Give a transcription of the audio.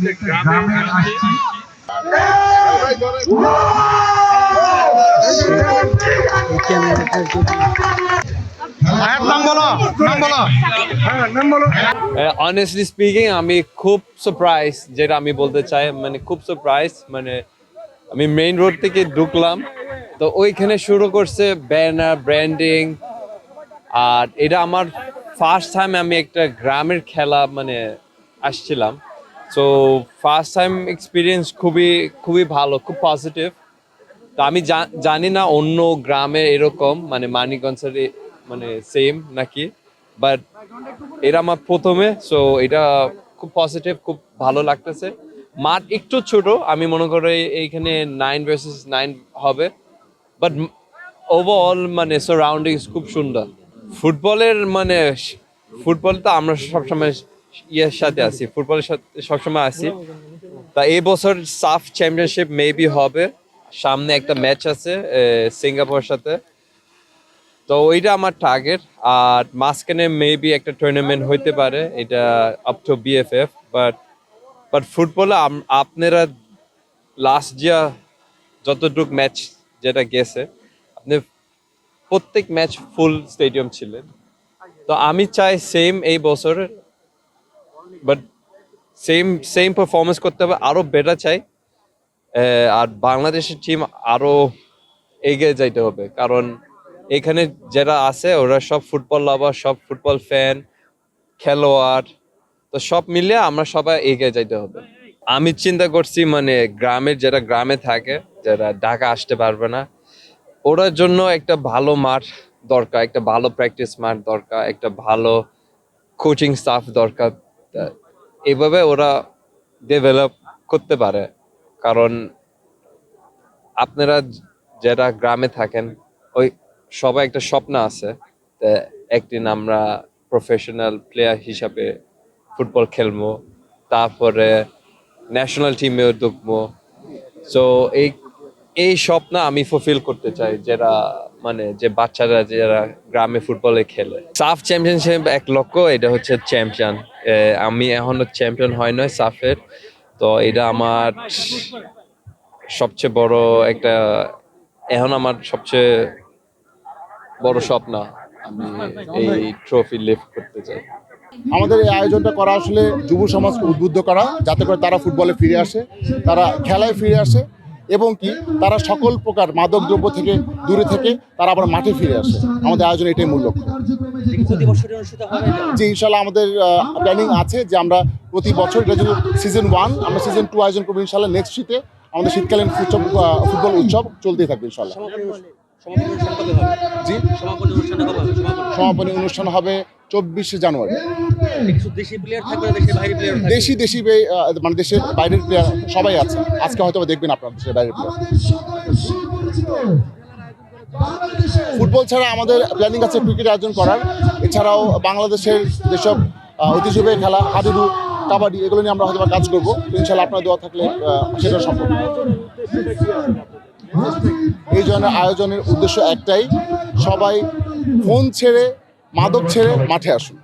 একটা গ্রামে আসছি। অনেস্টলি স্পিকিং আমি খুব সারপ্রাইজ, যেটা আমি বলতে চাই, মানে খুব সারপ্রাইজ। মানে আমি মেইন রোড থেকে ঢুকলাম, তো ওইখানে শুরু করছে ব্যানার ব্র্যান্ডিং। আর এটা আমার ফার্স্ট টাইম আমি একটা গ্রামের খেলা মানে আসছিলাম। সো ফার্স্ট টাইম এক্সপিরিয়েন্স খুবই খুবই ভালো, খুব পজিটিভ। তো আমি জানি না অন্য গ্রামে এরকম মানে মানিকগঞ্জের মানে সেম নাকি, বাট এটা আমার প্রথমে। সো এটা খুব পজিটিভ, খুব ভালো লাগতেছে। মাঠ একটু ছোট, আমি মনে করি এইখানে 9 ভার্সেস 9 হবে, বাট ওভারঅল মানে সারাউন্ডিংস খুব সুন্দর। ফুটবলের মানে ফুটবল তো আমরা সবসময় ইয়ের সাথে আছি, ফুটবলের সাথে সবসময় আছি। তা এই বছর সাফ চ্যাম্পিয়নশিপ মেবি হবে, সামনে একটা ম্যাচ আছে সিঙ্গাপুরের সাথে, তো ওইটা আমার টার্গেট। আর মাঝখানে মেবি একটা টুর্নামেন্ট হইতে পারে, এটা আপ টু বিএফএফ। বাট ফুটবলে আপনারা লাস্ট ইয়ার যতটুক ম্যাচ যেটা গেছে, আপনি প্রত্যেক ম্যাচ ফুল স্টেডিয়াম ছিলেন। তো আমি চাই সেম এই বছর, বাট সেম সেম পারফরমেন্স করতে হবে, আরো বেটার চাই। আর বাংলাদেশের টিম আরো এগিয়ে যাইতে হবে, কারণ এখানে যারা আছে ওরা সব ফুটবল লাভার, সব ফুটবল ফ্যান, খেলোয়াড়। তো সব মিলে আমরা সবাই এগিয়ে যাইতে হবে। আমি চিন্তা করছি মানে গ্রামের যারা গ্রামে থাকে, যারা ঢাকা আসতে পারবে না, ওরার জন্য একটা ভালো মাঠ দরকার, একটা ভালো প্র্যাকটিস মাঠ দরকার, একটা ভালো কোচিং স্টাফ দরকার। এভাবে ওরা ডেভেলপ করতে পারে। কারণ আপনারা যারা গ্রামে থাকেন, ওই সবাই একটা স্বপ্ন আছে, একদিন আমরা প্রফেশনাল প্লেয়ার হিসাবে ফুটবল খেলবো, তারপরে ন্যাশনাল টিমেও ঢুকবো। সো এই স্বপ্ন আমি ফুলফিল করতে চাই, যারা মানে যে বাচ্চারা যারা গ্রামে ফুটবলে খেলে। সাফ চ্যাম্পিয়নশিপ এক লক্ষ্য, এটা হচ্ছে চ্যাম্পিয়ন। আমি এখনো চ্যাম্পিয়ন হয় নয় সাফের, তো এটা আমার সবচেয়ে বড় একটা, এখন আমার সবচেয়ে বড় স্বপ্ন। আমি এই ট্রফি লিফট করতে চাই। আমাদের এই আয়োজনটা করা আসলে যুব সমাজকে উদ্বুদ্ধ করা, যাতে করে তারা ফুটবলে ফিরে আসে, তারা খেলায় ফিরে আসে, এবং কি তারা সকল প্রকার মাদক দ্রব্য থেকে দূরে থেকে তারা আবার মাঠে ফিরে আসে। আমাদের আয়োজন এটাই মূল লক্ষ্য। জি, ইনশাল্লাহ আমাদের প্ল্যানিং আছে যে আমরা প্রতি বছর, এটা যদি সিজন 1, আমরা সিজন 2 আয়োজন করবো ইনশাল্লাহ। নেক্সট শীতে আমাদের শীতকালীন ফুটবল উৎসব চলতেই থাকবে ইনশাল্লাহ। জি, সমাপনী অনুষ্ঠান হবে 24শে জানুয়ারি। দেশি মানে দেশের বাইরের প্লেয়ার সবাই আছে। আজকে হয়তো দেখবেন আপনারা দেশের বাইরের প্লেয়ার। ফুটবল ছাড়া আমাদের প্ল্যানিং আছে ক্রিকেট আয়োজন করার। এছাড়াও বাংলাদেশের যেসব ঐতিহ্যবাহী খেলা, হাডুডু, কাবাডি, এগুলো নিয়ে আমরা হয়তো কাজ করবো। ইনশাল্লাহ আপনার দোয়া থাকলে সেটা সম্ভব। এই ধরনের আয়োজনের উদ্দেশ্য একটাই, সবাই ফোন ছেড়ে, মাদক ছেড়ে মাঠে আসুন।